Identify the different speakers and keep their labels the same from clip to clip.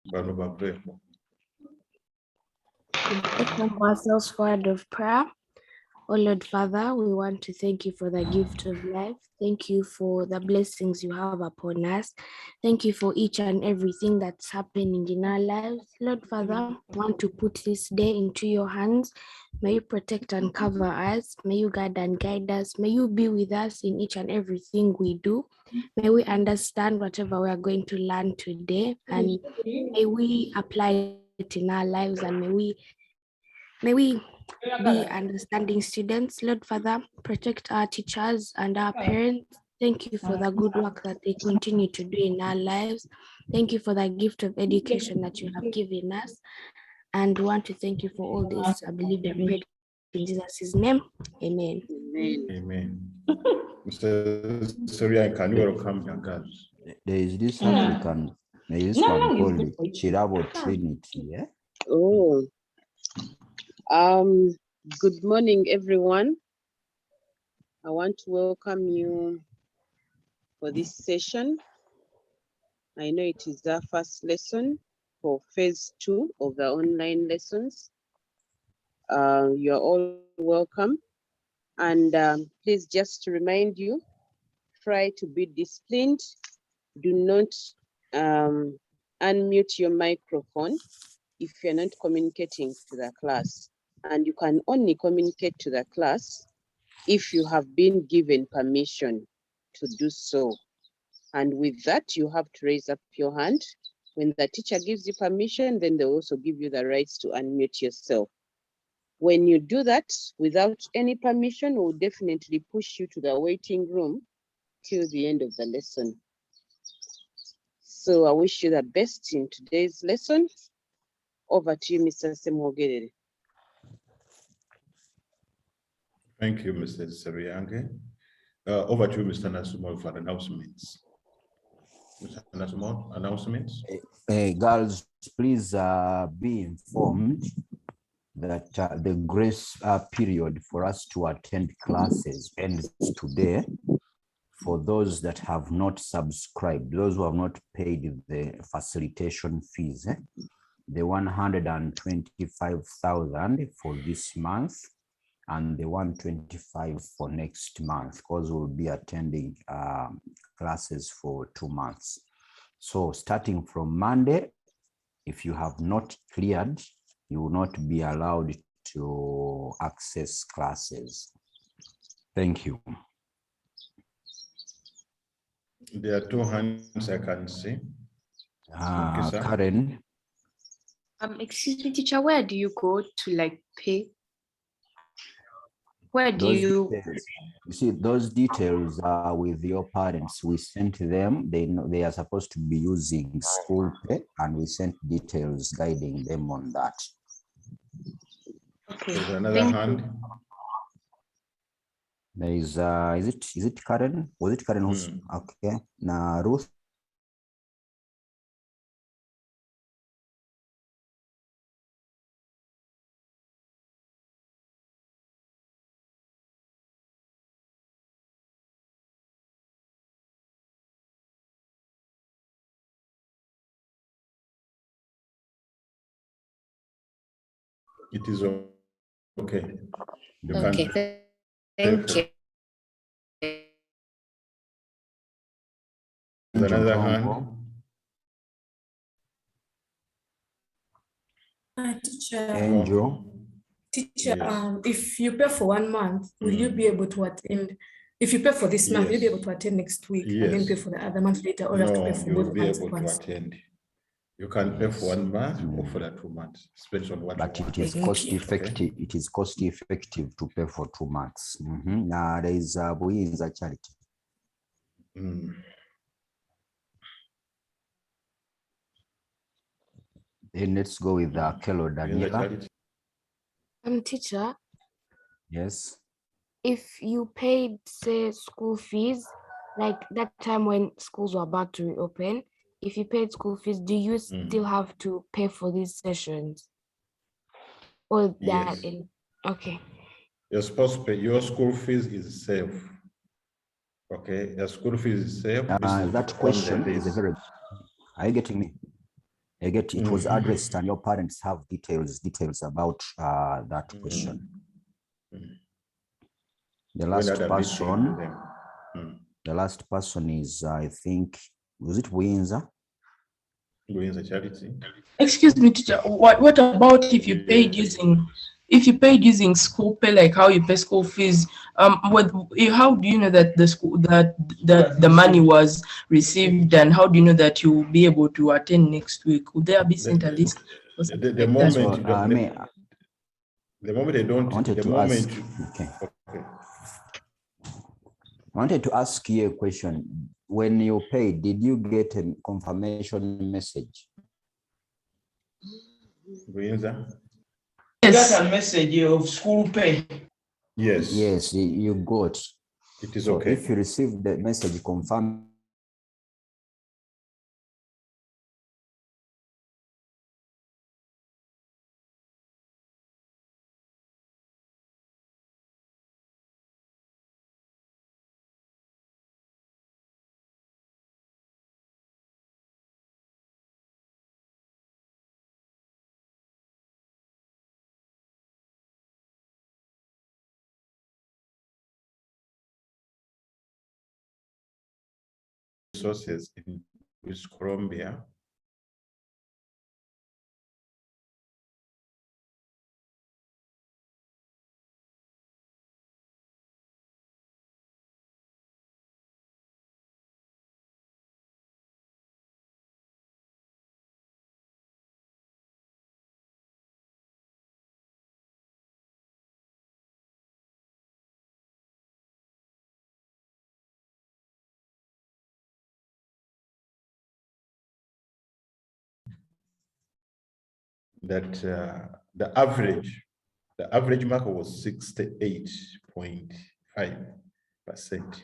Speaker 1: Let's humble ourselves for a word of prayer. Oh Lord Father, we want to thank you for the gift of life. Thank you for the blessings you have upon us. Thank you for each and everything that's happening in our lives. Lord Father, I want to put this day into your hands. May you protect and cover us. May you guide and guide us. May you be with us in each and everything we do. May we understand whatever we are going to learn today, and may we apply it in our lives, and may we be understanding students. Lord Father, protect our teachers and our parents. Thank you for the good work that they continue to do in our lives. Thank you for the gift of education that you have given us. And we want to thank you for all this. I believe and pray in Jesus' name. Amen.
Speaker 2: Amen. Mr. Surya, can you welcome your girls?
Speaker 3: There is this African, there is one called Chirabo Trinity. Yeah?
Speaker 4: Oh, good morning, everyone. I want to welcome you for this session. I know it is our first lesson for phase 2 of the online lessons. You're all welcome. And please, just to remind you, try to be disciplined. Do not unmute your microphone if you're not communicating to the class. And you can only communicate to the class if you have been given permission to do so. And with that, you have to raise up your hand. When the teacher gives you permission, then they also give you the rights to unmute yourself. When you do that without any permission, we'll definitely push you to the waiting room till the end of the lesson. So I wish you the best in today's lesson. Over to you, Mr. Semogere.
Speaker 2: Thank you, Mr. Seriange. Over to you, Mr. Nasumo, for announcements. Mr. Nasumo, announcements?
Speaker 3: Girls, please be informed that the grace period for us to attend classes ends today. For those that have not subscribed, those who have not paid the facilitation fees, the 125,000 for this month and the 125 for next month, because we'll be attending classes for 2 months. So starting from Monday, if you have not cleared, you will not be allowed to access classes. Thank you.
Speaker 2: There are 2 hands I can see.
Speaker 3: Karen.
Speaker 5: Excuse me, teacher, where do you go to like pay? Where do you
Speaker 3: see those details are with your parents? We sent them. They know they are supposed to be using school pay, and we sent details guiding them on that.
Speaker 5: Okay.
Speaker 2: There's another hand.
Speaker 3: There is is it Karen? Was it Karen who's okay? Now Ruth.
Speaker 2: It is okay. You
Speaker 5: okay, thank you.
Speaker 2: Another hand.
Speaker 6: Teacher,
Speaker 3: Angel.
Speaker 6: Teacher,
Speaker 2: Yes.
Speaker 6: if you pay for 1 month, will you be able to attend? If you pay for this month, you'll be able to attend next week and then pay for the other month later, or you have to pay for
Speaker 2: you will
Speaker 6: both
Speaker 2: be
Speaker 6: months
Speaker 2: able
Speaker 6: at
Speaker 2: to
Speaker 6: once?
Speaker 2: attend. You can pay for 1 month or for the 2 months. Depends on what
Speaker 3: But
Speaker 2: you
Speaker 3: it
Speaker 2: want.
Speaker 3: is cost effective. Okay. It is cost effective to pay for 2 months. Now there is a charity. Then let's go with Kello Daniela.
Speaker 1: Teacher.
Speaker 3: Yes.
Speaker 1: If you paid, say, school fees, like that time when schools were about to reopen, if you paid school fees, do you still have to pay for these sessions? Or that
Speaker 2: Yes.
Speaker 1: Okay.
Speaker 2: You're supposed to pay. Your school fees is safe. Okay, your school fees is safe.
Speaker 3: That question is a very. Are you getting me? I get it was addressed and your parents have details about that question. The
Speaker 2: When
Speaker 3: last
Speaker 2: had a meeting
Speaker 3: person,
Speaker 2: with them?
Speaker 3: the last person is, I think, was it Windsor?
Speaker 2: Windsor Charity.
Speaker 7: Excuse me, teacher. What about if you paid using school pay, like how you pay school fees? How do you know that the money was received, and how do you know that you will be able to attend next week? Would there be sent a list or something
Speaker 2: The
Speaker 7: like that?
Speaker 2: moment you don't, the moment they don't,
Speaker 3: I wanted
Speaker 2: the
Speaker 3: to
Speaker 2: moment
Speaker 3: ask,
Speaker 2: you,
Speaker 3: okay.
Speaker 2: okay.
Speaker 3: I wanted to ask you a question. When you paid, did you get a confirmation message?
Speaker 2: Windsor?
Speaker 7: Yes. Got a message of school pay.
Speaker 2: Yes.
Speaker 3: Yes, you got.
Speaker 2: It is
Speaker 3: So
Speaker 2: okay.
Speaker 3: if you received the message confirmed,
Speaker 2: Sources in British Columbia. That the average mark was 68.5%.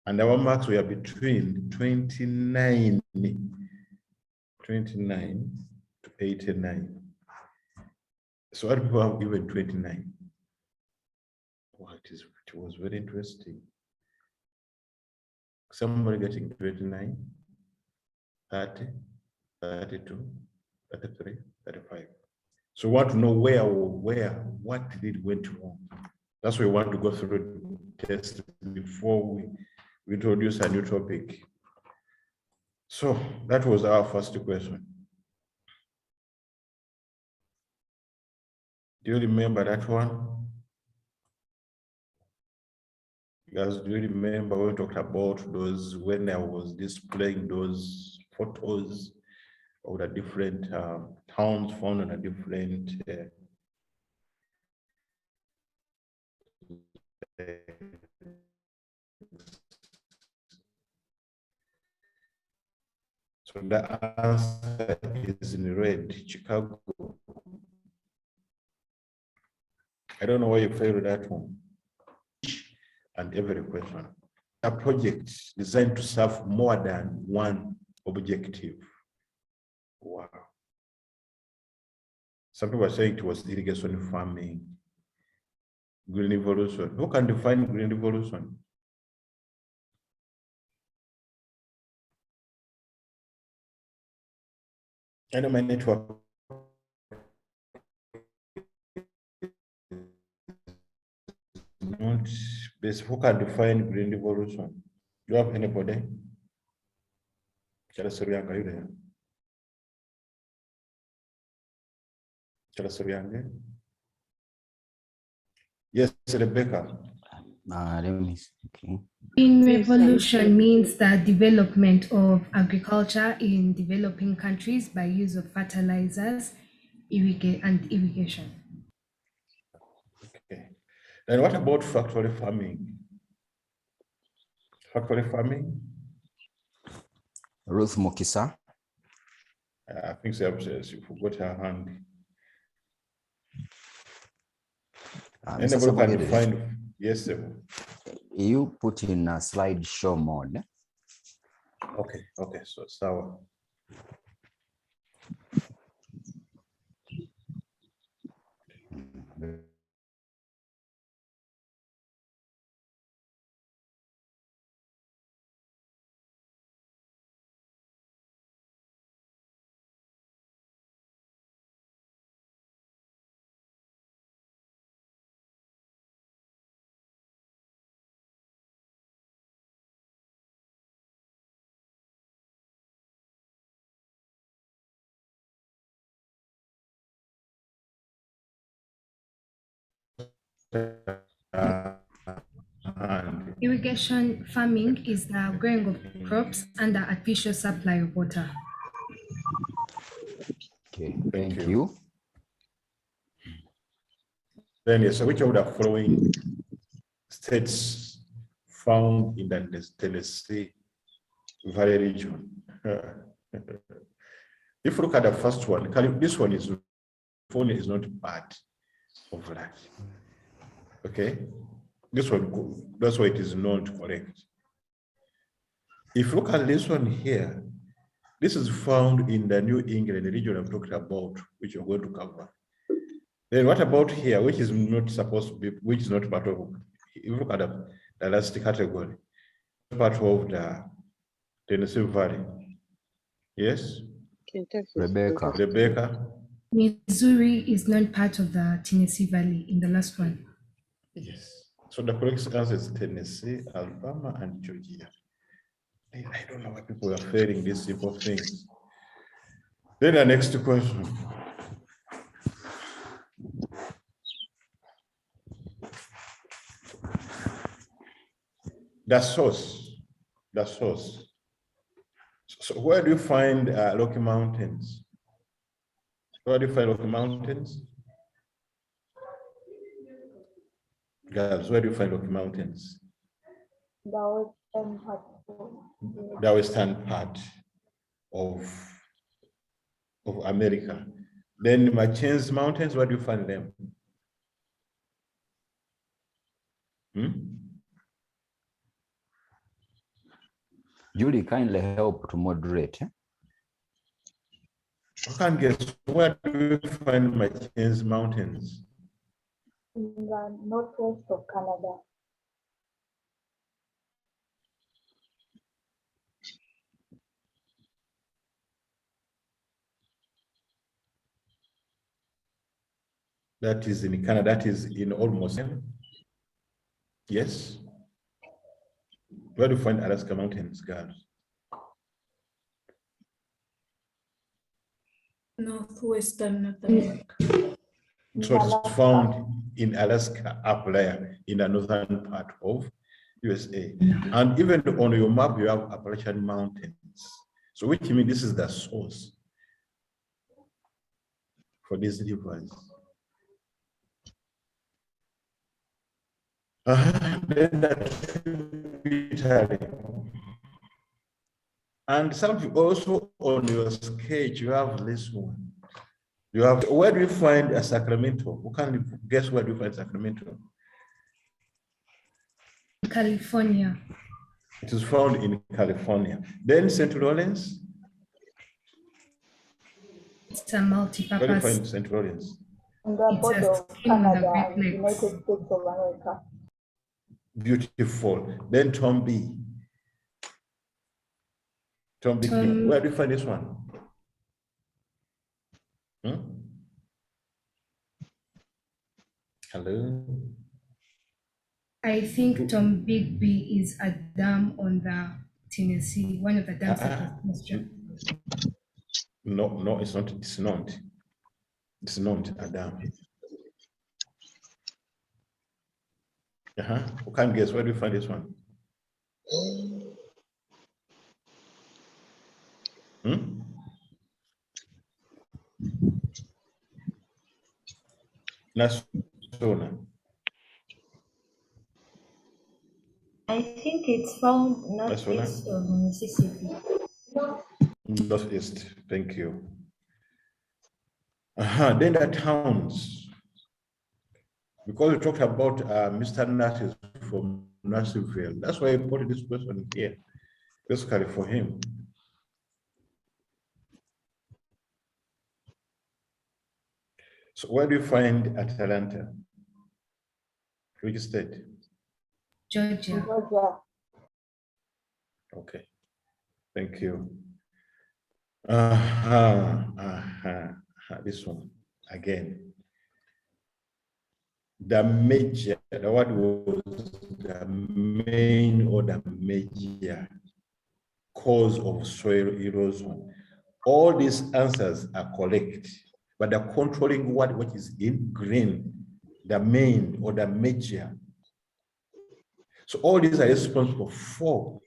Speaker 2: And our marks were between 29 to 89. So other people have given 29. Wow, it was very interesting. Somebody getting 29, 30, 32, 33, 35. So we want to know what did went wrong. That's why we want to go through the test before we introduce a new topic. So that was our first question. Do you remember that one? Guys, do you remember when we talked about those, when I was displaying those photos of the different towns found on a different so the answer is in red, Chicago. I don't know why you failed that one. And every question. A project designed to serve more than one objective. Wow. Some people are saying it was irrigation farming, green revolution. Who can define green revolution? I know my network. Not basic. Who can define green revolution? Do you have anybody? Charasurianga, are you there? Charasurianga? Yes, Rebecca.
Speaker 3: let me see. Okay.
Speaker 1: Green
Speaker 4: Yes, I'm
Speaker 1: revolution
Speaker 4: here.
Speaker 1: means the development of agriculture in developing countries by use of fertilizers, and irrigation.
Speaker 2: Okay. And what about factory farming? Factory farming?
Speaker 3: Ruth Mukisa.
Speaker 2: I think she forgot her hand.
Speaker 3: Mr.
Speaker 2: Anybody can
Speaker 3: Sabogede,
Speaker 2: find, yes, sir.
Speaker 3: you put in a slideshow mode.
Speaker 2: Okay, so sour. hand.
Speaker 8: Irrigation farming is the growing of crops under artificial supply of water.
Speaker 3: Okay, thank you.
Speaker 2: Then yes, which of the following states found in the Tennessee Valley region? If you look at the first one, this one is not part of that. Okay, this one, that's why it is not correct. If you look at this one here, this is found in the New England region I'm talking about, which you're going to cover. Then what about here, which is not supposed to be, which is not part of, if you look at the last category, part of the Tennessee Valley. Yes? Rebecca.
Speaker 8: Missouri is not part of the Tennessee Valley in the last one.
Speaker 2: Yes. So the correct answer is Tennessee, Alabama, and Georgia. I don't know why people are failing these simple things. Then the next question. The source. So where do you find Rocky Mountains? Where do you find Rocky Mountains? Girls, where do you find Rocky Mountains?
Speaker 9: The
Speaker 2: western part of America. Then Mackenzie Mountains, where do you find them?
Speaker 3: Julie, kindly help to moderate.
Speaker 2: I can't guess. Where do you find Mackenzie Mountains?
Speaker 9: In the northwest of Canada.
Speaker 2: That is in Canada, that is in almost. Yes. Where do you find Alaska Mountains, girls?
Speaker 6: Northwestern North America.
Speaker 2: So it's found in Alaska, up there in the northern part of USA. And even on your map, you have Appalachian Mountains. So which means this is the source for these rivers. Then that tributary. And something also on your sketch, you have this one. You have, where do you find a Sacramento? Who can guess where do you find Sacramento?
Speaker 8: California.
Speaker 2: It is found in California. Then St. Lawrence?
Speaker 8: It's a multi-purpose.
Speaker 2: Where do you find St. Lawrence?
Speaker 9: In the border of Canada and United States of America.
Speaker 2: Beautiful. Then Tom B. Where do you find this one? Hello?
Speaker 8: I think Tom Bigby is a dam on the Tennessee, one of the dams that was constructed.
Speaker 2: No, it's not. It's not. It's not a dam. Who can guess? Where do you find this one? Nasona.
Speaker 9: I think it's found northeast of Mississippi.
Speaker 2: Northeast, thank you. Then the towns. Because we talked about Mr. Nash from Nashville. That's why I put this question here, basically for him. So where do you find Atlanta? Which state?
Speaker 8: Georgia.
Speaker 2: Okay, thank you. This one again. The major, the word was the main or the major cause of soil erosion. All these answers are correct, but the controlling word, which is in green, the main or the major. So all these are responsible for,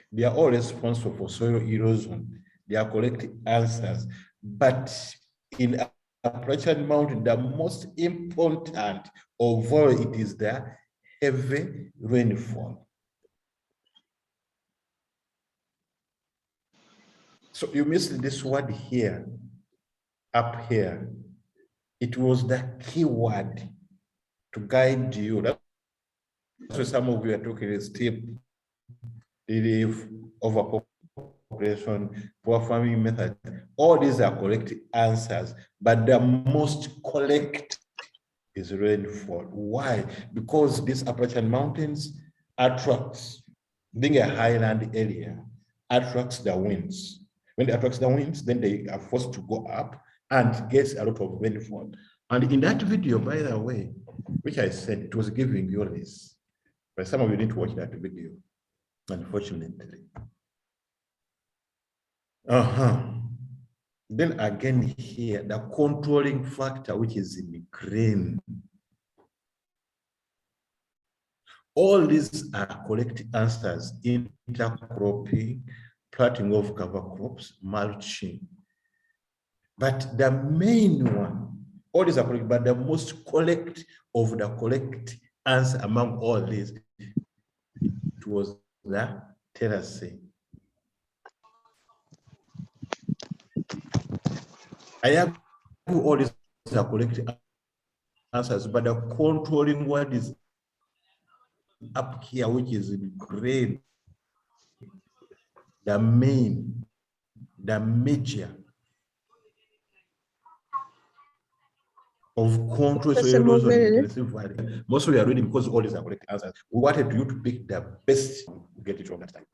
Speaker 2: they are all responsible for soil erosion. They are correct answers. But in Appalachian Mountain, the most important of all, it is the heavy rainfall. So you missed this word here, up here. It was the key word to guide you. That's why some of you are talking steep relief, overpopulation, poor farming method. All these are correct answers, but the most correct is rainfall. Why? Because these Appalachian Mountains attracts, being a highland area, attracts the winds. When it attracts the winds, then they are forced to go up and get a lot of rainfall. And in that video, by the way, which I said, it was giving you this, but some of you didn't watch that video, unfortunately. Then again here, the controlling factor, which is in green. All these are correct answers: intercropping, planting of cover crops, mulching. But the main one, all these are correct, but the most correct of the correct answer among all these, it was the terracing. I have all these are correct answers, but the controlling word is up here, which is in green. The main, the major of control. Most of you are reading because all these are correct answers. We wanted you to pick the best, get it from that time.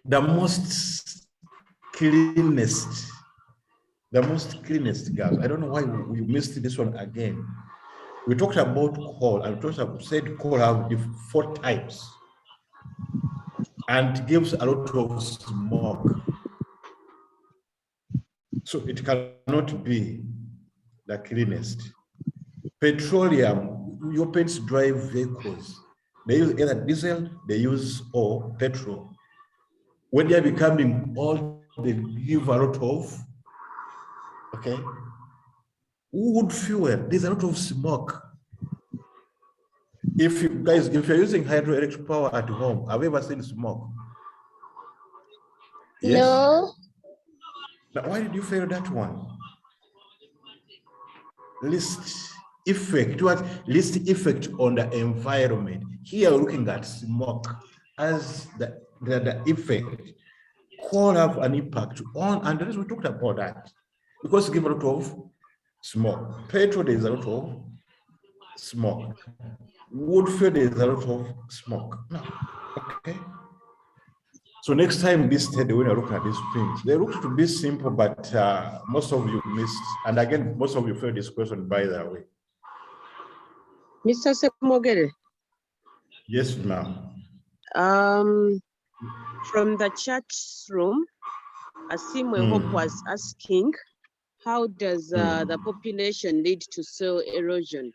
Speaker 2: The most cleanest, guys. I don't know why we missed this one again. We talked about coal, and we said coal have 4 types, and gives a lot of smoke. So it cannot be the cleanest. Petroleum, your pets drive vehicles. They use either diesel, they use or petrol. When they are becoming old, they give a lot of, wood fuel, there's a lot of smoke. If you guys, if you're using hydroelectric power at home, have you ever seen smoke? Yes?
Speaker 9: No.
Speaker 2: Now, why did you fail that one? Least effect, what least effect on the environment. Here we're looking at smoke as the effect. Coal have an impact on, and the reason we talked about that, because it gives a lot of smoke. Petrol, there is a lot of smoke. Wood fuel, there is a lot of smoke. No. Okay. So next time this study, when I look at these things, they look to be simple, but most of you missed. And again, most of you failed this question, by the way.
Speaker 4: Mr. Semogere.
Speaker 2: Yes, ma'am.
Speaker 4: From the chat room, Asimwe Hope was asking, how does the population lead to soil erosion?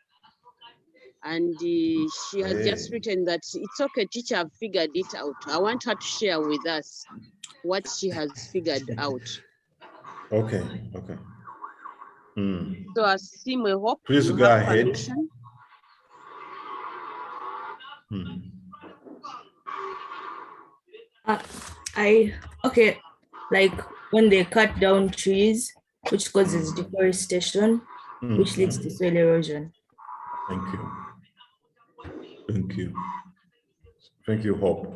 Speaker 4: And she has just written that it's okay, teacher, I've figured it out. I want her to share with us what she has figured out.
Speaker 2: Okay.
Speaker 4: So Asimwe Hope,
Speaker 2: please
Speaker 4: you
Speaker 2: go
Speaker 4: have
Speaker 2: ahead.
Speaker 4: Permission.
Speaker 10: Like when they cut down trees, which causes deforestation, which leads to soil erosion.
Speaker 2: Thank you, Hope.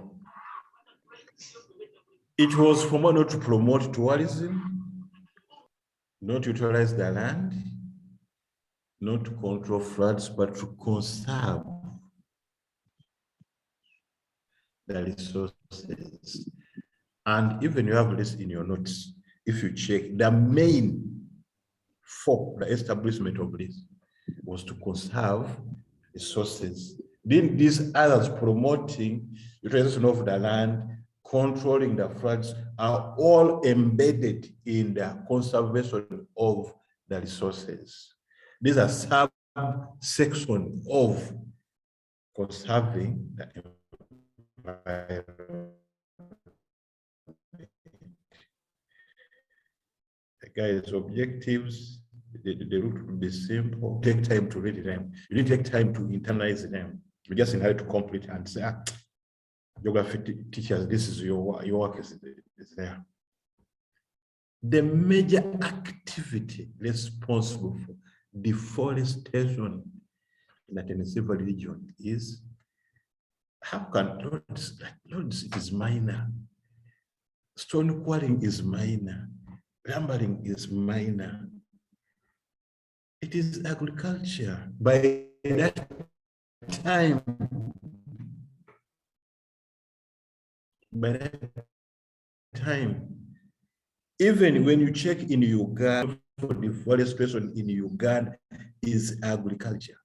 Speaker 2: It was for more not to promote tourism, not to utilize the land, not to control floods, but to conserve the resources. And even you have this in your notes, if you check, the main for the establishment of this was to conserve resources. Then these others promoting utilization of the land, controlling the floods, are all embedded in the conservation of the resources. These are subsections of conserving the environment. The guys' objectives, the route will be simple. Take time to read them. You didn't take time to internalize them. You just inherit to complete and say, geography teachers, this is your work is there. The major activity responsible for deforestation in the Tennessee Valley region is, how can Lords is minor, stone quarrying is minor, lumbering is minor. It is agriculture. By that time, even when you check in Uganda, for deforestation in Uganda is agriculture.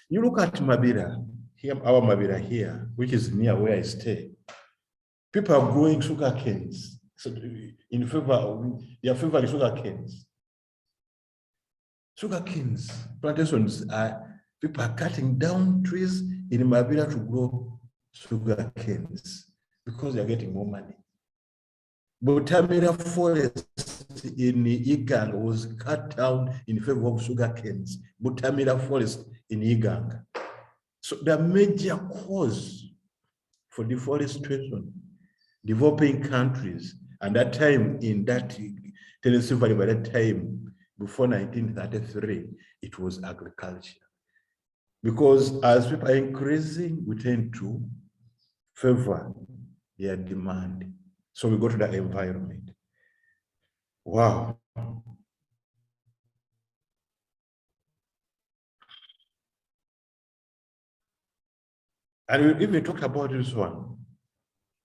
Speaker 2: You look at Mabira, here, our Mabira here, which is near where I stay. People are growing sugar canes. So in favor, they are favoring sugar canes. Sugar canes, plantations are, people are cutting down trees in Mabira to grow sugar canes because they're getting more money. Butamira forest in Igang was cut down in favor of sugar canes. Butamira forest in Igang. So the major cause for deforestation, developing countries, and that time in that Tennessee Valley, by that time, before 1933, it was agriculture. Because as people are increasing, we tend to favor their demand. So we go to the environment. Wow. And we even talked about this one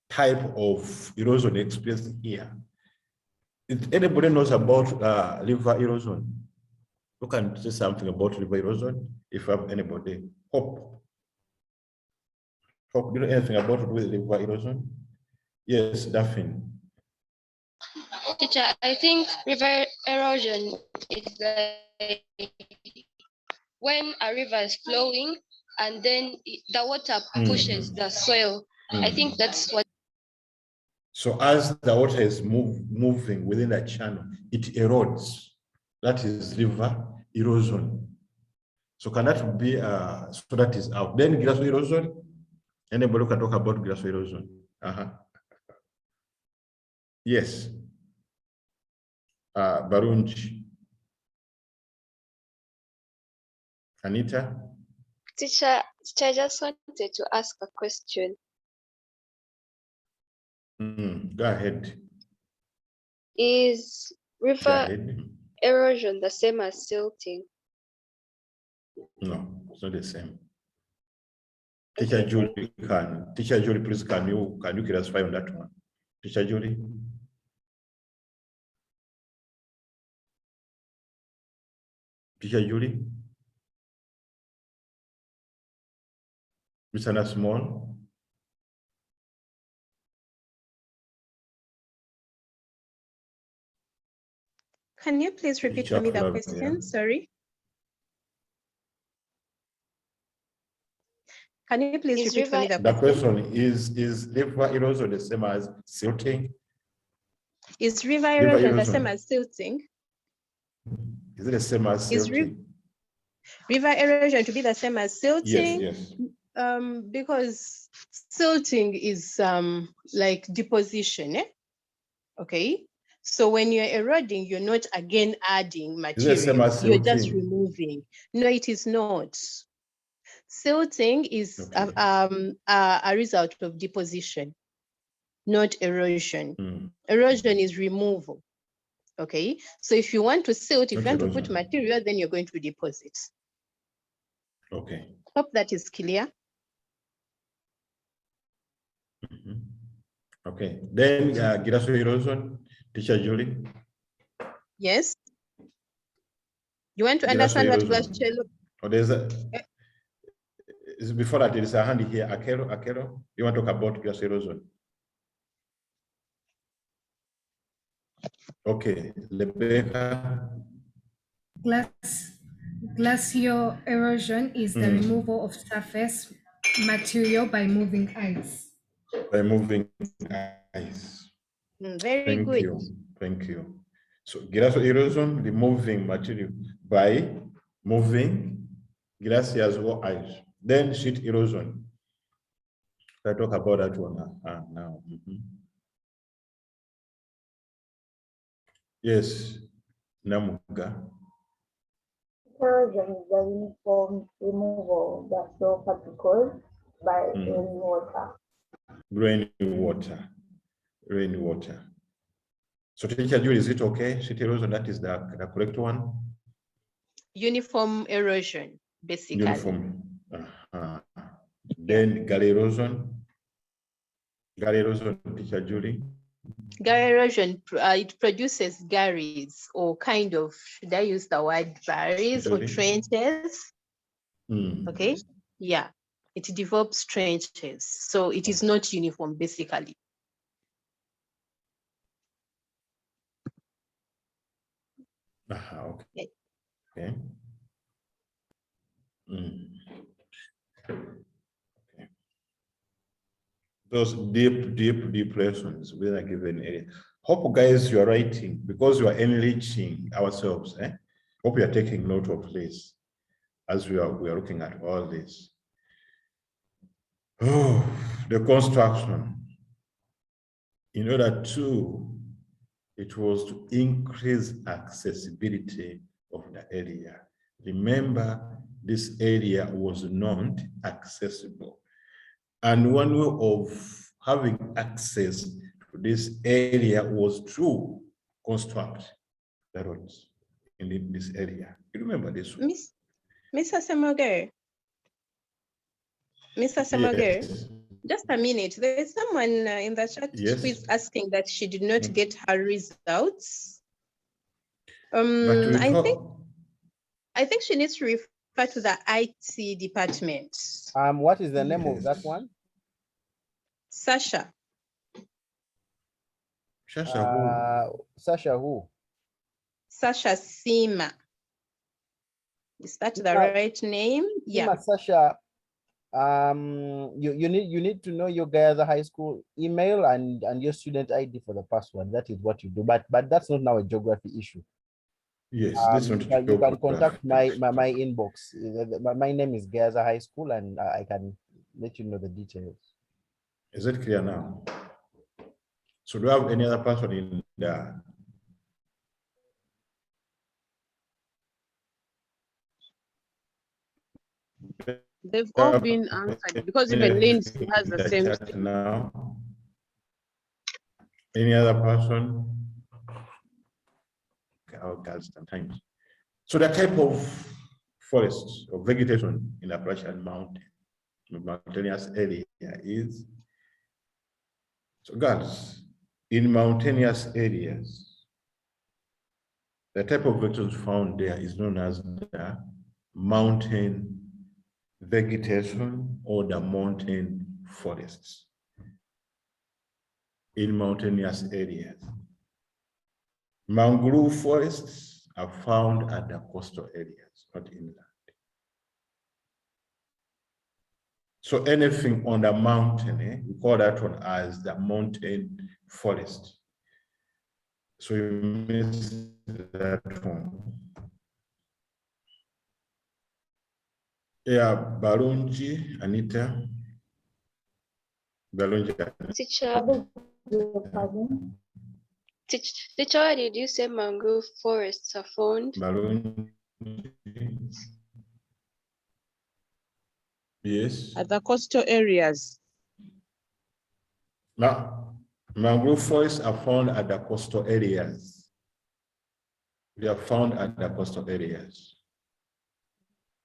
Speaker 2: type of erosion experienced here. If anybody knows about river erosion, you can say something about river erosion. If you have anybody, Hope, do you know anything about river erosion? Yes, Daphne.
Speaker 11: Teacher, I think river erosion is like when a river is flowing and then the water pushes the soil. I think that's what.
Speaker 2: So as the water is moving within a channel, it erodes. That is river erosion. So can that be, so that is out. Then glacial erosion, anybody can talk about glacial erosion. Yes. Barunji. Anita?
Speaker 11: Teacher, I just wanted to ask a question.
Speaker 2: Go ahead.
Speaker 11: Is river erosion the same as silting?
Speaker 2: No, it's not the same. Teacher Julie, Teacher Julie, please, can you clarify on that one? Teacher Julie? Teacher Julie? Mr. Nasmall?
Speaker 12: Can you please repeat for me the question? Sorry. Can you please repeat for me the question?
Speaker 2: The question is river erosion the same as silting?
Speaker 12: Is river erosion the same as silting?
Speaker 2: Is it the same as silting?
Speaker 12: River erosion to be the same as silting?
Speaker 2: Yes.
Speaker 12: Because silting is like deposition, okay? So when you're eroding, you're not again adding material, you're just removing. No, it is not. Silting is a result of deposition, not erosion. Erosion is removal, okay? So if you want to silt, if you want to put material, then you're going to deposit.
Speaker 2: Okay.
Speaker 12: Hope that is clear.
Speaker 2: Okay, then glacial erosion, Teacher Julie.
Speaker 12: Yes. You want to understand what glacial?
Speaker 2: Oh, there's a, before that, there is a hand here. Akero, you want to talk about glacial erosion? Okay, Rebecca.
Speaker 8: Glacial erosion is the removal of surface material by moving ice.
Speaker 2: By moving ice.
Speaker 12: Very
Speaker 2: Thank
Speaker 12: good.
Speaker 2: you. Thank you. So glacial erosion, removing material by moving glaciers or ice. Then sheet erosion. I talk about that one now. Yes, Namuga.
Speaker 9: Erosion is the uniform removal of the soil particles by rainwater.
Speaker 2: Rainwater. So teacher Julie, is it okay? Sheet erosion, that is the correct one?
Speaker 12: Uniform erosion, basically.
Speaker 2: Uniform. Then gully erosion. Gully erosion, teacher Julie.
Speaker 12: Gully erosion, it produces gullies or kind of, should I use the word valleys or trenches? Okay, yeah, it develops trenches. So it is not uniform, basically.
Speaker 2: Okay. Okay. Okay. Those deep lessons within a given area. Hope guys you are writing because you are enriching ourselves. Hope you are taking note of this as we are looking at all this. Oh, the construction. In order to, it was to increase accessibility of the area. Remember, this area was not accessible. And one way of having access to this area was to construct the roads in this area. You remember this one?
Speaker 12: Mr. Semager. Mr. Semager,
Speaker 2: yes.
Speaker 12: Just a minute. There is someone in the chat who is asking that she did not get her results. I think she needs to refer to the IT department.
Speaker 13: What is the name of that one?
Speaker 12: Sasha.
Speaker 2: Sasha who?
Speaker 13: Sasha who?
Speaker 12: Sasha Sima. Is that the right name?
Speaker 13: Yeah. Sasha, you need to know your Gayaza High School email and your student ID for the password. That is what you do. But that's not now a geography issue.
Speaker 2: Yes,
Speaker 13: you can contact my inbox. My name is Gayaza High School, and I can let you know the details.
Speaker 2: Is it clear now? So do you have any other person in there?
Speaker 4: They've all been answered because even Lindsay has the same thing.
Speaker 2: Now. Any other person? Okay, our girls sometimes. So the type of forests or vegetation in Appalachian mountainous area is, so girls, in mountainous areas, the type of vegetation found there is known as the mountain vegetation or the mountain forests in mountainous areas. Mangrove forests are found at the coastal areas, not inland. So anything on the mountain, we call that one as the mountain forest. So you miss that one. Yeah, Balunji, Anita. Balunji.
Speaker 11: Teacher, why did you say mangrove forests are found?
Speaker 2: Balunji. Yes.
Speaker 4: At the coastal areas.
Speaker 2: Mangrove forests are found at the coastal areas. They are found at the coastal areas.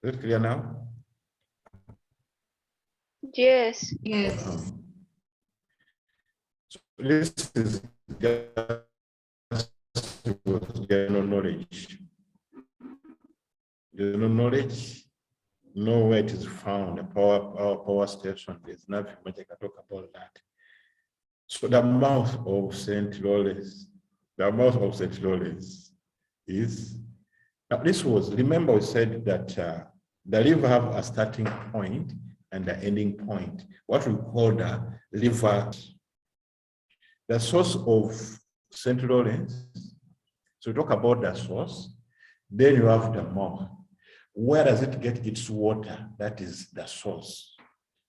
Speaker 2: Is it clear now?
Speaker 11: Yes.
Speaker 5: Yes.
Speaker 2: So this is just general knowledge. General knowledge, know where it is found, a power station. There's nothing much I can talk about that. So the mouth of St. Lawrence, is This was, remember we said that the river have a starting point and the ending point. What we call the river, the source of St. Lawrence. So we talk about the source, then you have the mouth. Where does it get its water? That is the source.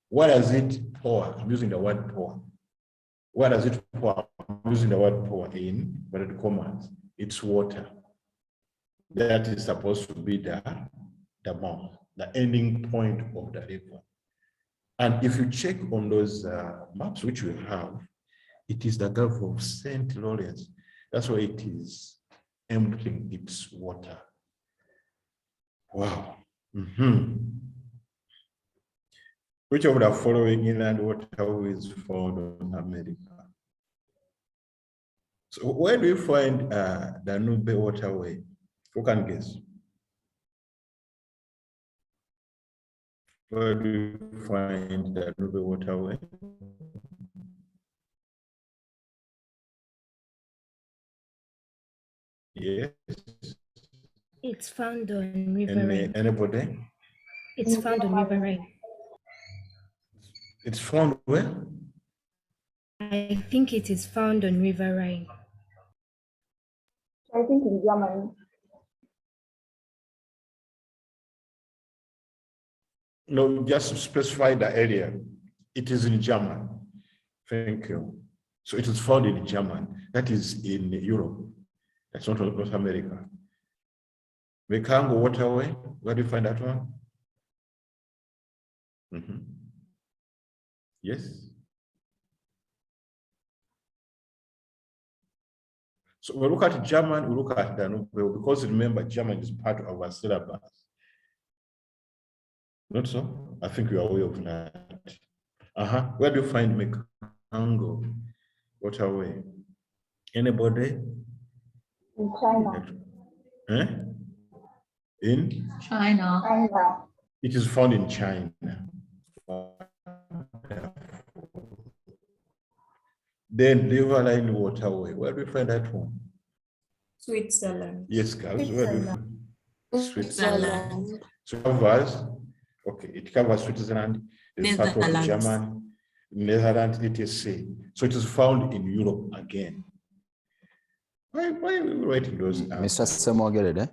Speaker 2: Where does it pour? I'm using the word pour. Where does it pour? I'm using the word pour in, but it commands its water. That is supposed to be the mouth, the ending point of the river. And if you check on those maps which we have, it is the Gulf of St. Lawrence. That's why it is emptying its water. Wow. Which of the following inland waterways found on America? So where do you find the Danube waterway? Who can guess? Where do you find the Danube waterway? Yes.
Speaker 8: It's found on River Rhine.
Speaker 2: Anybody?
Speaker 8: It's found on River Rhine.
Speaker 2: It's found where?
Speaker 8: I think it is found on River Rhine.
Speaker 9: I think in Germany.
Speaker 2: No, just specify the area. It is in German. Thank you. So it is found in Germany. That is in Europe. That's not North America. Mekango waterway, where do you find that one? Yes. So we look at German, we look at Danube, because remember, German is part of our syllabus. Not so? I think you are aware of that. Where do you find Mekango waterway? Anybody?
Speaker 9: In China.
Speaker 2: In?
Speaker 9: China.
Speaker 2: It is found in China. Then Riverine waterway. Where do we find that one?
Speaker 6: Switzerland.
Speaker 2: Yes, guys. Where do we find
Speaker 1: Switzerland.
Speaker 2: So it covers, okay, it covers Switzerland, the part of Germany, Netherlands, etc. So it is found in Europe again. Why are we writing those down?
Speaker 3: Mr. Semogerede?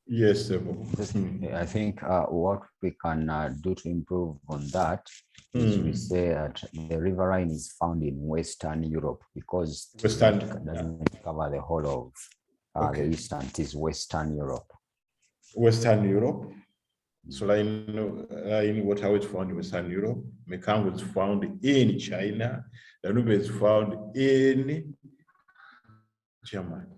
Speaker 2: Yes,
Speaker 3: I think what we can do to improve on that is we say that the riverine is found in Western Europe, because it doesn't cover the whole of the Eastern. It is Western Europe.
Speaker 2: Western Europe. So Rhine waterway is found in Western Europe. Mekango is found in China. Danube is found in Germany.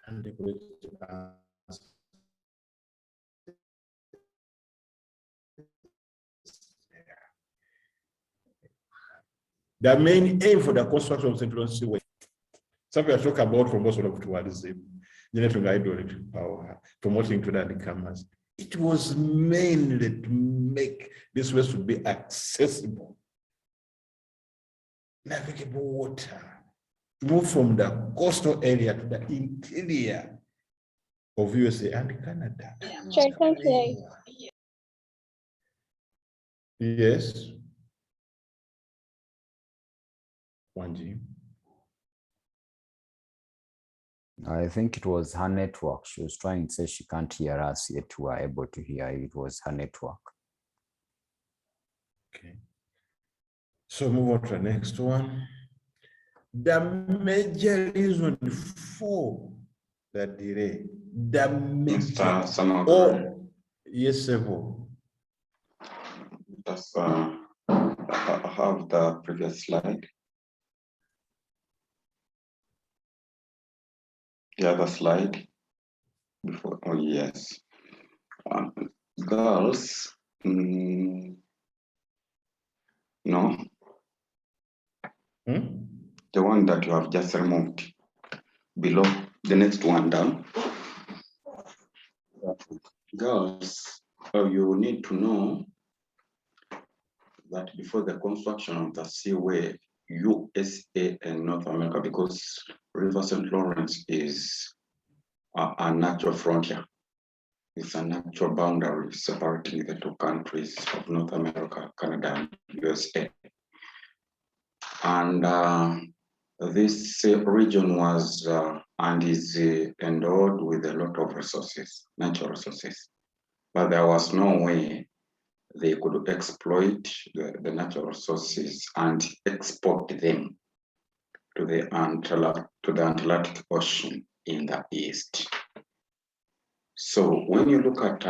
Speaker 2: And the main aim for the construction of Central Seaway, something I talk about promotion of tourism, generating hydroelectric power, promoting to the newcomers. It was mainly to make this waste to be accessible, navigable water, to move from the coastal area to the interior of USA and Canada. Yes. Wanji.
Speaker 3: I think it was her network. She was trying to say she can't hear us, yet we are able to hear. It was her network.
Speaker 2: Okay. So move on to the next one. The major reason for the delay, the major. Yes, Sevo.
Speaker 14: Just have the previous slide. The other slide before. Oh yes, girls. No. The one that you have just removed below, the next one down. Girls, you need to know that before the construction of the seaway, USA and North America, because River St. Lawrence is a natural frontier. It's a natural boundary separating the two countries of North America, Canada, and USA. And this region was and is endowed with a lot of resources, natural resources. But there was no way they could exploit the natural resources and export them to the Atlantic Ocean in the east. So when you look at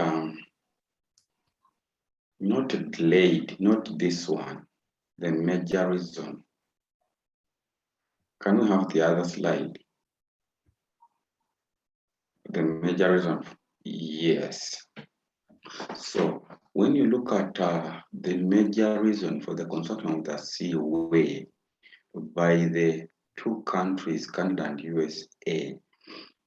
Speaker 14: not delayed, not this one, the major reason. Can we have the other slide? The major reason, yes. So when you look at the major reason for the construction of the seaway by the two countries, Canada and USA,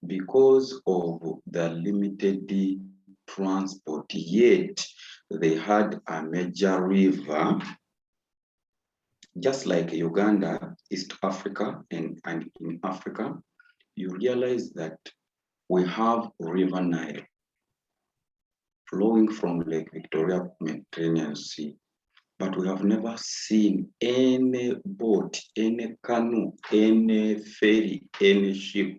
Speaker 14: because of the limited transport, yet they had a major river, just like Uganda, East Africa, and in Africa, you realize that we have River Nile flowing from Lake Victoria, Mediterranean Sea, but we have never seen any boat, any canoe, any ferry, any ship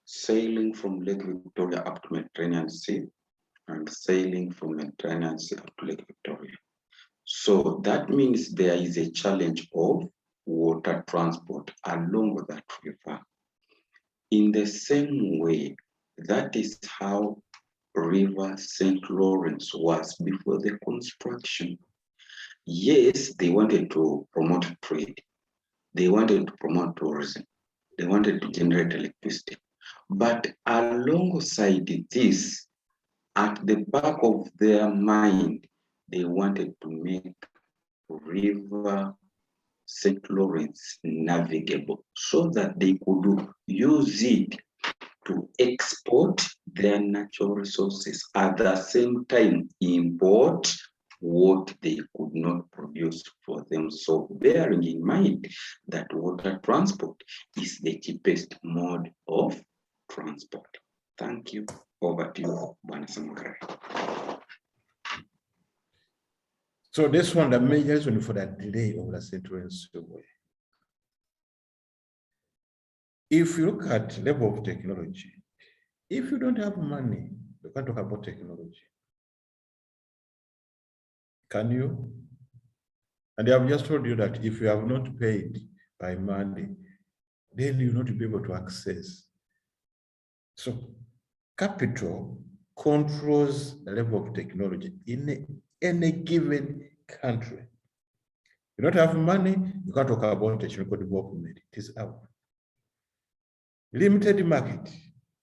Speaker 14: sailing from Lake Victoria up to Mediterranean Sea and sailing from Mediterranean Sea up to Lake Victoria. So that means there is a challenge of water transport along that river. In the same way, that is how River St. Lawrence was before the construction. Yes, they wanted to promote trade. They wanted to promote tourism. They wanted to generate electricity. But alongside this, at the back of their mind, they wanted to make River St. Lawrence navigable so that they could use it to export their natural resources, at the same time import what they could not produce for them. So bearing in mind that water transport is the cheapest mode of transport. Thank you. Over to you, Bwana Samugare.
Speaker 2: So this one, the major reason for that delay of the St. Lawrence Seaway. If you look at level of technology, if you don't have money, you can't talk about technology. Can you? And I have just told you that if you have not paid by Monday, then you will not be able to access. So capital controls the level of technology in any given country. You don't have money, you can't talk about technical development. It is out. Limited market.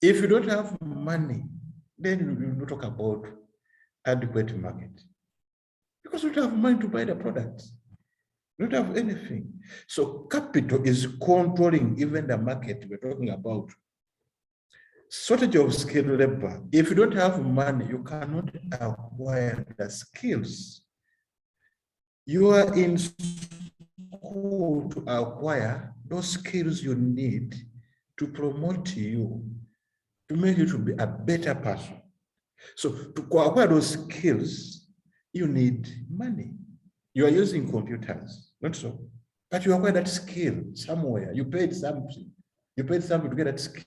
Speaker 2: If you don't have money, then you will not talk about adequate market. Because you don't have money to buy the products. You don't have anything. So capital is controlling even the market we're talking about. Shortage of skilled labor. If you don't have money, you cannot acquire the skills. You are in school to acquire those skills you need to promote you, to make you to be a better person. So to acquire those skills, you need money. You are using computers, not so. But you acquire that skill somewhere. You paid something. You paid something to get that skill.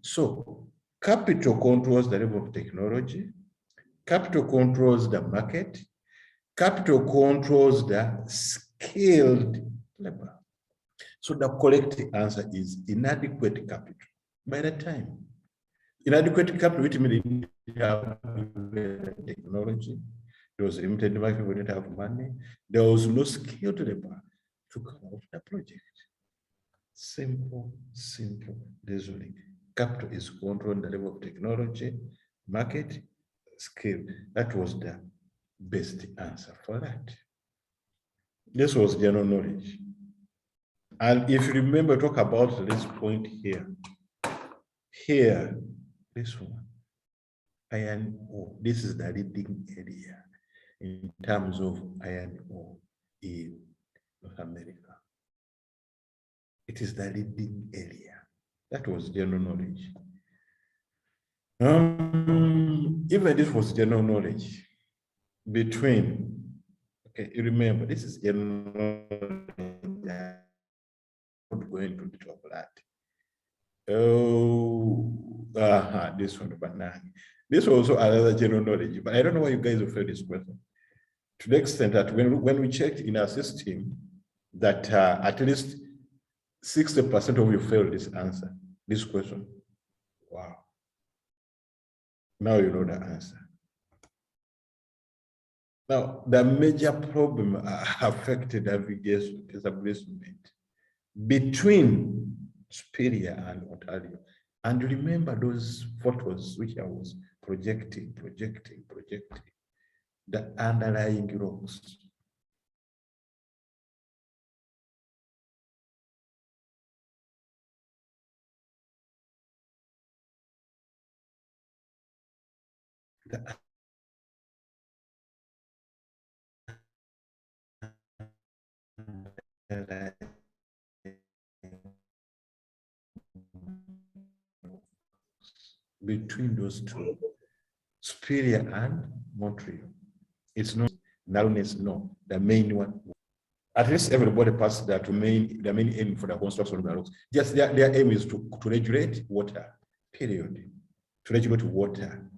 Speaker 2: So capital controls the level of technology. Capital controls the market. Capital controls the skilled labor. So the correct answer is inadequate capital. By the time, inadequate capital, which means we didn't have technology, there was limited market, we didn't have money, there was no skilled labor to come out the project. Simple, simple reasoning. Capital is controlling the level of technology, market, skill. That was the best answer for that. This was general knowledge. And if you remember, talk about this point here. Here, this one, iron ore. This is the leading area in terms of iron ore in North America. It is the leading area. That was general knowledge. Even this was general knowledge between, okay, you remember, this is general knowledge. I'm not going to talk about that. Oh, this one, banana. This was also another general knowledge, but I don't know why you guys have heard this question. To the extent that when we checked in our system, that at least 60% of you failed this question. Wow. Now you know the answer. Now, the major problem affected navigation establishment between Superior and Ontario. And remember those photos which I was projecting, the underlying rocks. Between those two, Superior and Montreal. It's not narrowness, no, the main one. At least everybody passes that to the main aim for the construction of the rocks. Just their aim is to regulate water, period. To regulate water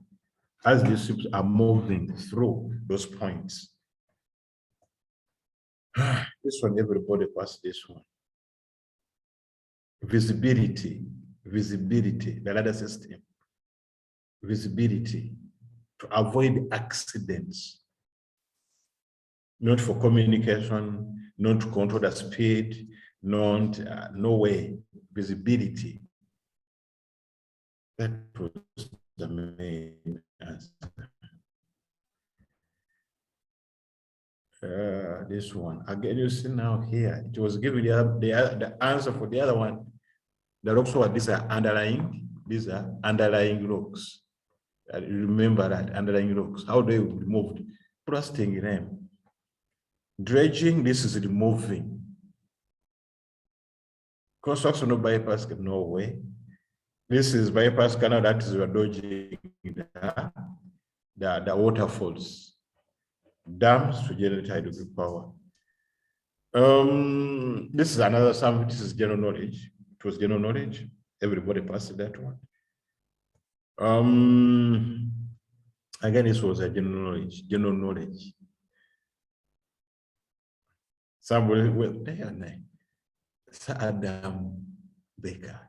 Speaker 2: as the ships are moving through those points. This one, everybody passes this one. Visibility, the ladder system. Visibility to avoid accidents, not for communication, not to control the speed, not no way. Visibility. That was the main answer. This one again, you see now here, it was given the answer for the other one. The rocks were these are underlying rocks. Remember that underlying rocks. How they removed? Trusting in them. Dredging, this is removing. Construction of bypass, no way. This is bypass canal, that is we're dodging the waterfalls. Dams to generate hydroelectric power. This is another sum, this is general knowledge. It was general knowledge. Everybody passed that one. Again, this was a general knowledge. Somebody went there, Sir Adam Baker.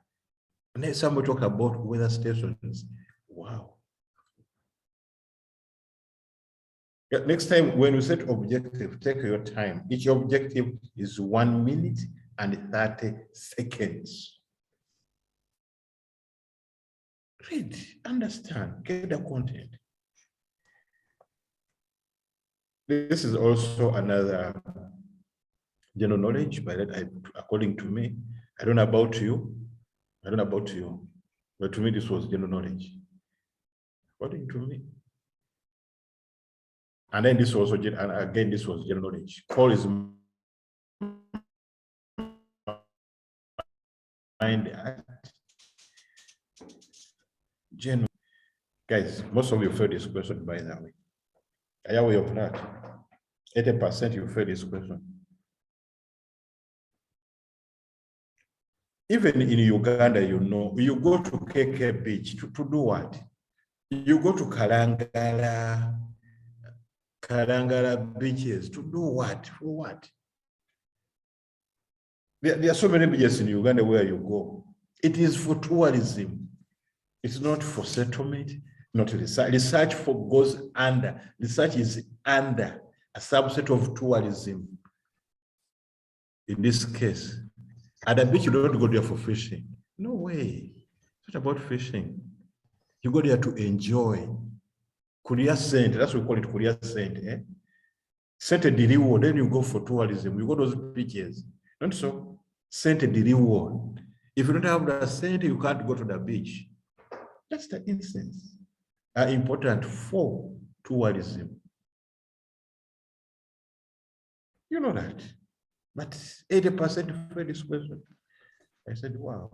Speaker 2: And then somebody talk about weather stations. Wow. Next time, when you set objective, take your time. Each objective is 1 minute and 30 seconds. Read, understand, get the content. This is also another general knowledge, but according to me, I don't know about you, but to me, this was general knowledge, according to me. And then this was also, and again, this was general knowledge. Coal is mind. General. Guys, most of you failed this question, by the way. Are you aware of that? 80% you failed this question. Even in Uganda, you know, you go to KK Beach to do what? You go to Kalangala beaches to do what? For what? There are so many beaches in Uganda where you go. It is for tourism. It's not for settlement, not research. Research goes under. Research is under a subset of tourism. In this case, at the beach, you don't go there for fishing. No way. It's not about fishing. You go there to enjoy. Korea Saint, that's what we call it, Korea Saint. Saint de reward, then you go for tourism. You go to those beaches. Not so. Saint de reward. If you don't have the saint, you can't go to the beach. That's the instance. Are important for tourism. You know that. But 80% for this question. I said, wow.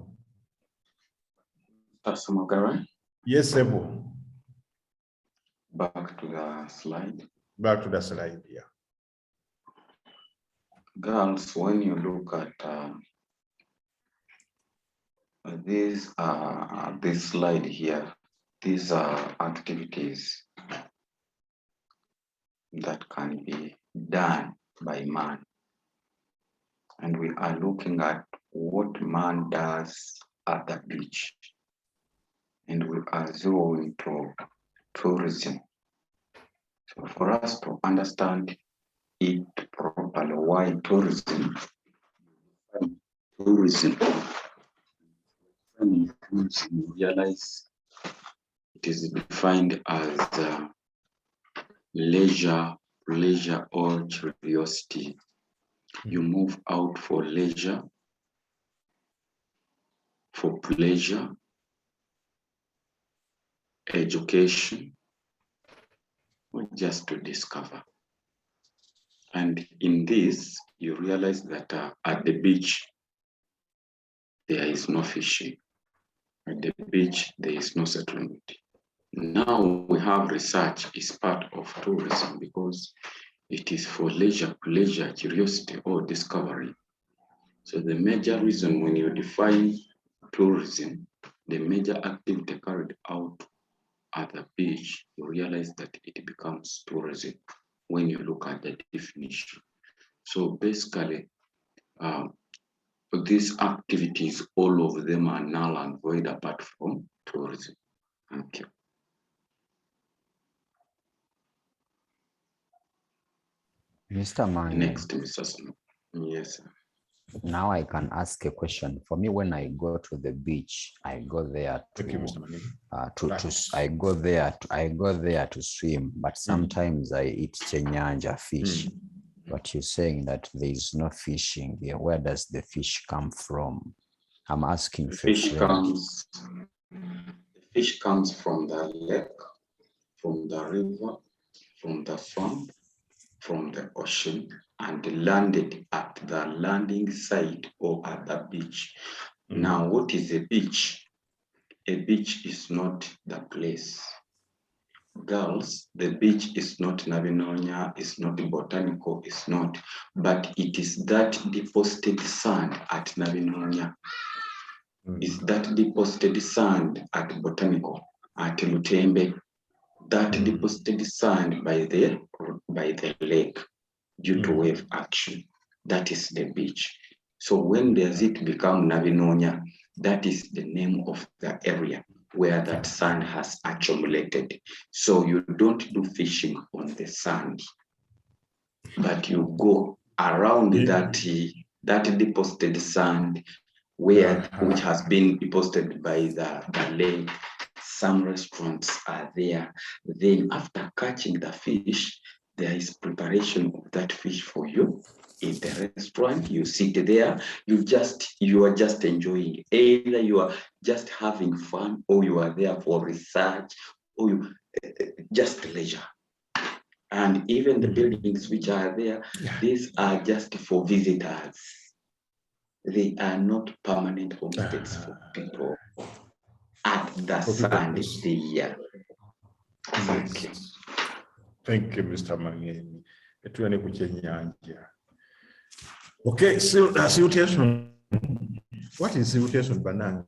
Speaker 14: Samagara?
Speaker 2: Yes, Ebo.
Speaker 14: Back to the slide.
Speaker 2: Back to the slide, yeah.
Speaker 14: Girls, when you look at this slide here, these are activities that can be done by man. And we are looking at what man does at the beach. And we are zeroing to tourism. So for us to understand it properly, why tourism, when you realize it is defined as leisure, pleasure, or curiosity. You move out for leisure, for pleasure, education, or just to discover. And in this, you realize that at the beach, there is no fishing. At the beach, there is no settlement. Now we have research is part of tourism because it is for leisure, pleasure, curiosity, or discovery. So the major reason when you define tourism, the major activity carried out at the beach, you realize that it becomes tourism when you look at the definition. So basically, these activities, all of them are null and void apart from tourism. Thank you.
Speaker 3: Mr. Mann.
Speaker 14: Next, Mr. Sano. Yes, sir.
Speaker 3: Now I can ask a question. For me, when I go to the beach, I go there I go there to swim, but sometimes I eat chenyanja fish. But you're saying that there is no fishing here. Where does the fish come from? I'm asking for
Speaker 14: the fish comes from the lake, from the river, from the farm, from the ocean, and landed at the landing site or at the beach. Now, what is a beach? A beach is not the place. Girls, the beach is not Navinonia, it's not botanical, it's not, but it is that deposited sand at Navinonia. It's that deposited sand at botanical, at Lutembe, that deposited sand by the lake due to wave action. That is the beach. So when does it become Navinonia? That is the name of the area where that sand has accumulated. So you don't do fishing on the sand, but you go around that deposited sand which has been deposited by the lake. Some restaurants are there. Then after catching the fish, there is preparation of that fish for you. In the restaurant, you sit there, you are just enjoying. Either you are just having fun, or you are there for research, or you just leisure. And even the buildings which are there, these are just for visitors. They are not permanent homesteads for people at the sand there. Thank you.
Speaker 2: Thank you, Mr. Mangeni. Okay, so siltation. What is siltation, banana?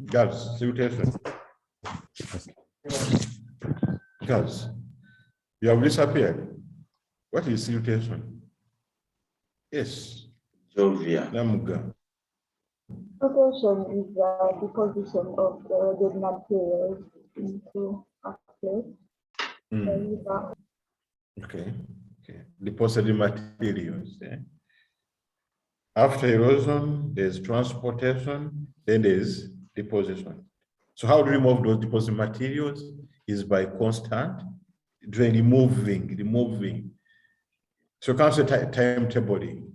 Speaker 2: Girls, siltation. Girls, you have disappeared. What is siltation? Yes.
Speaker 14: Jovia.
Speaker 2: Namuga.
Speaker 9: Siltation is the deposition of eroded materials into a place.
Speaker 2: Okay. Deposited materials. After erosion, there's transportation, then there's deposition. So how to remove those deposit materials is by constant removing. So cancer timetabling.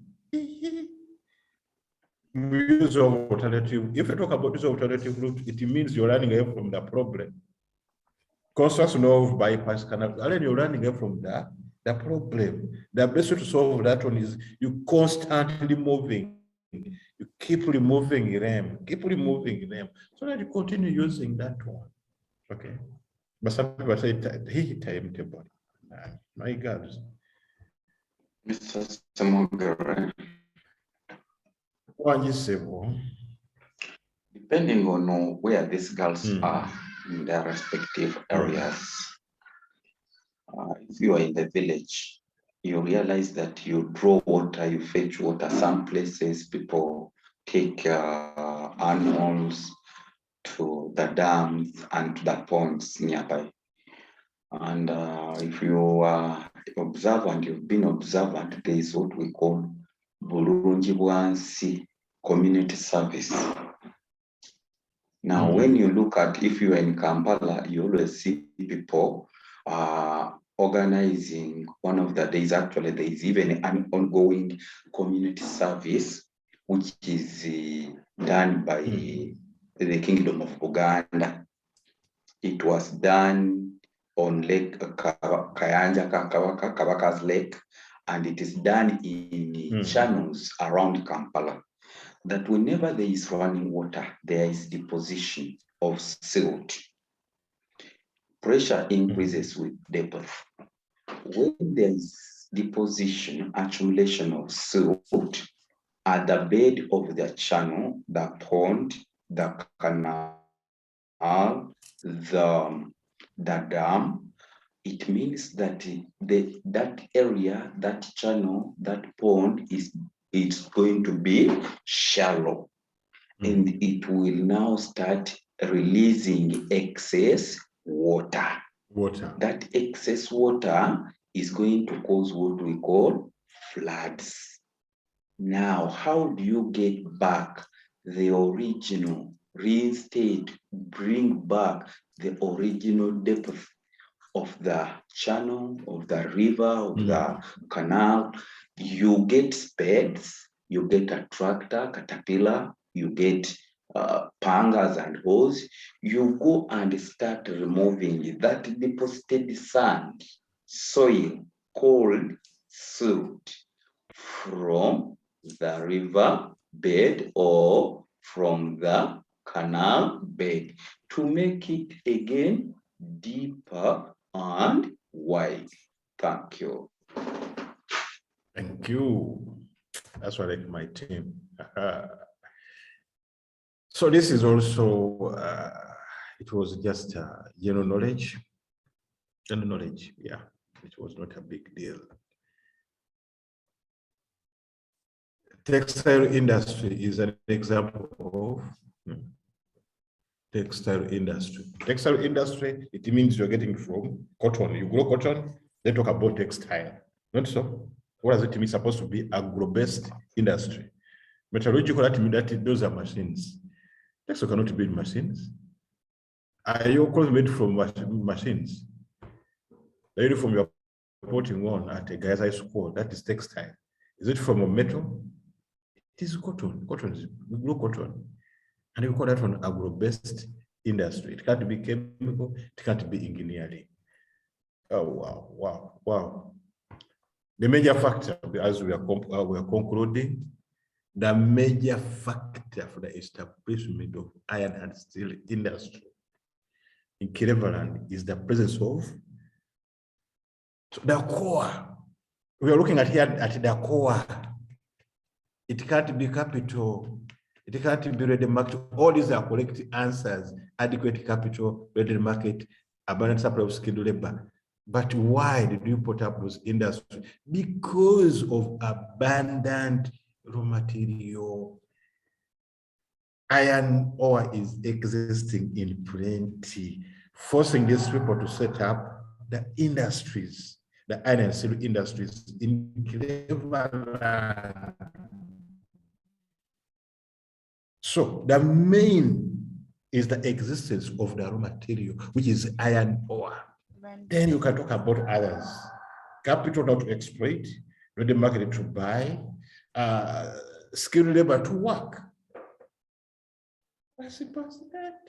Speaker 2: We use alternative. If you talk about this alternative route, it means you're running away from the problem. Construction of bypass canal, you're running away from that. The problem, the best way to solve that one is you constantly moving. You keep removing them, so that you continue using that one. Okay. But some people say he timetable. My God.
Speaker 14: Mr. Samogara, depending on where these girls are in their respective areas, if you are in the village, you realize that you draw water, you fetch water. Some places people take animals to the dams and to the ponds nearby. And if you observe and you've been observant, there is what we call Bulungi Bwansi community service. Now, when you look at, if you are in Kampala, you always see people organizing one of the days. Actually, there is even an ongoing community service, which is done by the Kingdom of Uganda. It was done on Lake Kayanja, Kabaka's Lake, and it is done in channels around Kampala. That whenever there is running water, there is deposition of silt. Pressure increases with depth. When there is deposition, accumulation of silt at the bed of the channel, the pond, the canal, the dam, it means that that area, that channel, that pond it's going to be shallow, and it will now start releasing excess water. That excess water is going to cause what we call floods. Now, how do you get back the original, reinstate, bring back the original depth of the channel, of the river, of the canal? You get spades, you get a tractor, caterpillar, you get pangas and hoes. You go and start removing that deposited sand, soil, called silt from the river bed or from the canal bed to make it again deeper and wide. Thank you.
Speaker 2: Thank you. That's what I like my team. So this is also, it was just general knowledge. General knowledge, yeah. It was not a big deal. Textile industry is an example of textile industry. Textile industry, it means you're getting from cotton. You grow cotton, they talk about textile. Not so. What does it mean? It's supposed to be agro-based industry. Metallurgical, that means that those are machines. Textile cannot build machines. Are your clothes made from machines? The uniform you're putting on at a guy's high school, that is textile. Is it from a metal? It is cotton. We grow cotton. And we call that one agro-based industry. It can't be chemical, it can't be engineering. Oh, wow. The major factor, as we are concluding, the major factor for the establishment of iron and steel industry in Cleveland is the presence of the core. We are looking at here at the core. It can't be capital. It can't be ready market. All these are correct answers. Adequate capital, ready market, abundant supply of skilled labor. But why did you put up those industries? Because of abundant raw material. Iron ore is existing in plenty, forcing these people to set up the industries, the iron and steel industries in Cleveland. So the main is the existence of the raw material, which is iron ore. Then you can talk about others. Capital not to exploit, ready market to buy, skilled labor to work. As simple as that.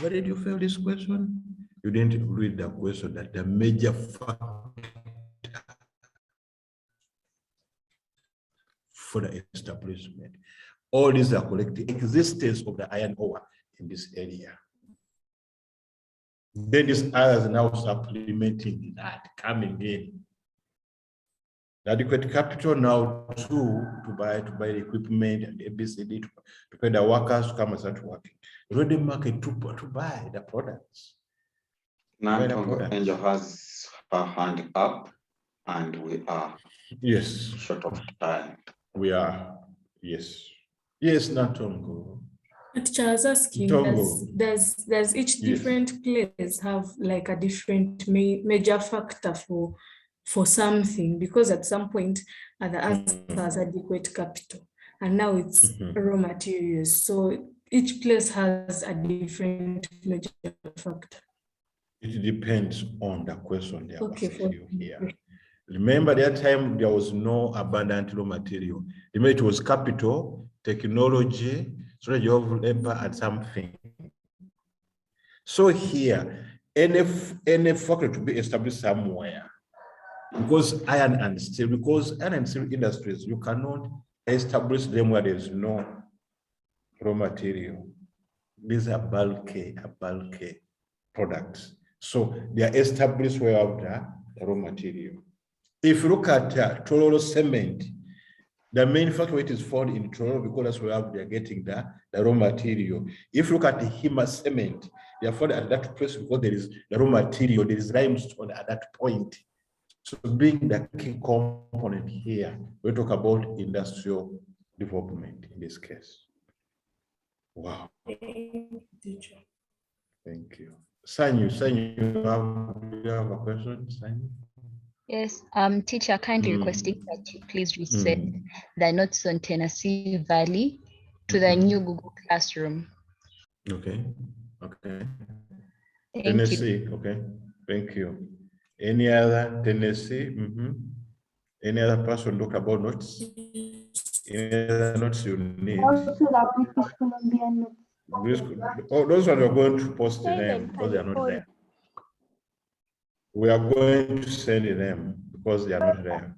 Speaker 2: Where did you fail this question? You didn't read the question that the major factor for the establishment. All these are collecting existence of the iron ore in this area. Then these others now supplementing that, coming in. The adequate capital now to buy the equipment and ABCD to pay the workers to come and start working. Ready market to buy the products.
Speaker 14: Nantongo Angel has her hand up, and we are short of time.
Speaker 2: We are, yes. Yes, Nantongo.
Speaker 6: Teacher, I was asking, does each different place have like a different major factor for something? Because at some point the answer has adequate capital, and now it's raw materials. So each place has a different major factor.
Speaker 2: It depends on the question they are asking you here. Remember that time there was no abundant raw material. Remember it was capital, technology, so that you have labor and something. So here, any factory to be established somewhere, because iron and steel industries, you cannot establish them where there is no raw material. These are bulky products. So they are established where you have the raw material. If you look at Tororo cement, the main factory it is found in Tororo because that's where they are getting the raw material. If you look at the Hima cement, they are found at that place because there is the raw material, there is limestone at that point. So being the key component here, we talk about industrial development in this case. Wow. Thank you. Sanyu, you have a question, Sanyu?
Speaker 15: Yes, teacher, kindly requesting that you please resend the notes on Tennessee Valley to the new Google Classroom.
Speaker 2: Okay.
Speaker 15: Thank
Speaker 2: Tennessee,
Speaker 15: you.
Speaker 2: okay. Thank you. Any other Tennessee? Any other person talk about notes? Any other notes you need?
Speaker 9: Also the British Columbian notes.
Speaker 2: Oh, those ones are going to post them because they are not there. We are going to send them because they are not there.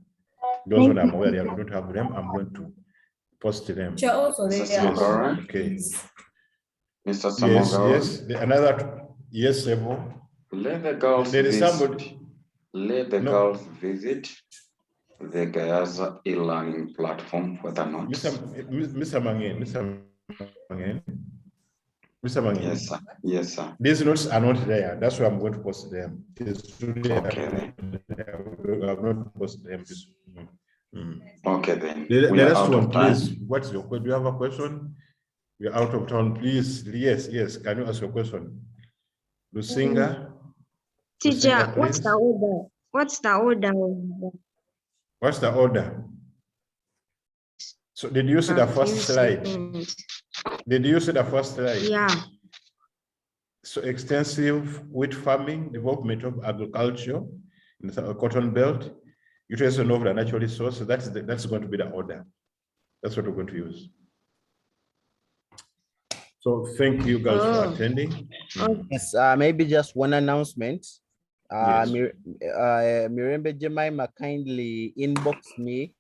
Speaker 2: Those ones I'm aware they don't have them. I'm going to post them.
Speaker 6: Also,
Speaker 2: okay.
Speaker 14: Mr. Samogara.
Speaker 2: Yes. Another. Yes, Sebo.
Speaker 14: Let the girls
Speaker 2: there is
Speaker 14: visit.
Speaker 2: Somebody.
Speaker 14: Let the girls visit the Gayaza e-learning platform for the notes.
Speaker 2: Mr. Mangen.
Speaker 14: Yes, sir. Yes, sir.
Speaker 2: These notes are not there. That's why I'm going to post them.
Speaker 14: Okay.
Speaker 2: I have not posted them.
Speaker 14: Okay, then.
Speaker 2: The last one, please. What's your question? Do you have a question? We're out of town. Please. Yes. Can you ask your question? Lucinga?
Speaker 1: Teacher,
Speaker 2: Lucinga,
Speaker 1: what's the order? What's the order?
Speaker 2: What's the order? So did you see the first slide? Did you see the first slide?
Speaker 1: Yeah.
Speaker 2: So extensive wheat farming, development of agriculture in the cotton belt, utilization of the natural resources. That's going to be the order. That's what we're going to use. So thank you guys for attending.
Speaker 13: Yes, maybe just one announcement.
Speaker 2: Yes.
Speaker 13: Mirembe Jemima kindly inbox me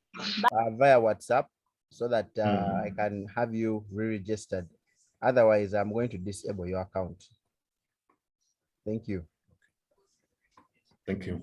Speaker 13: via WhatsApp so that I can have you re-registered. Otherwise, I'm going to disable your account. Thank you.
Speaker 2: Thank you.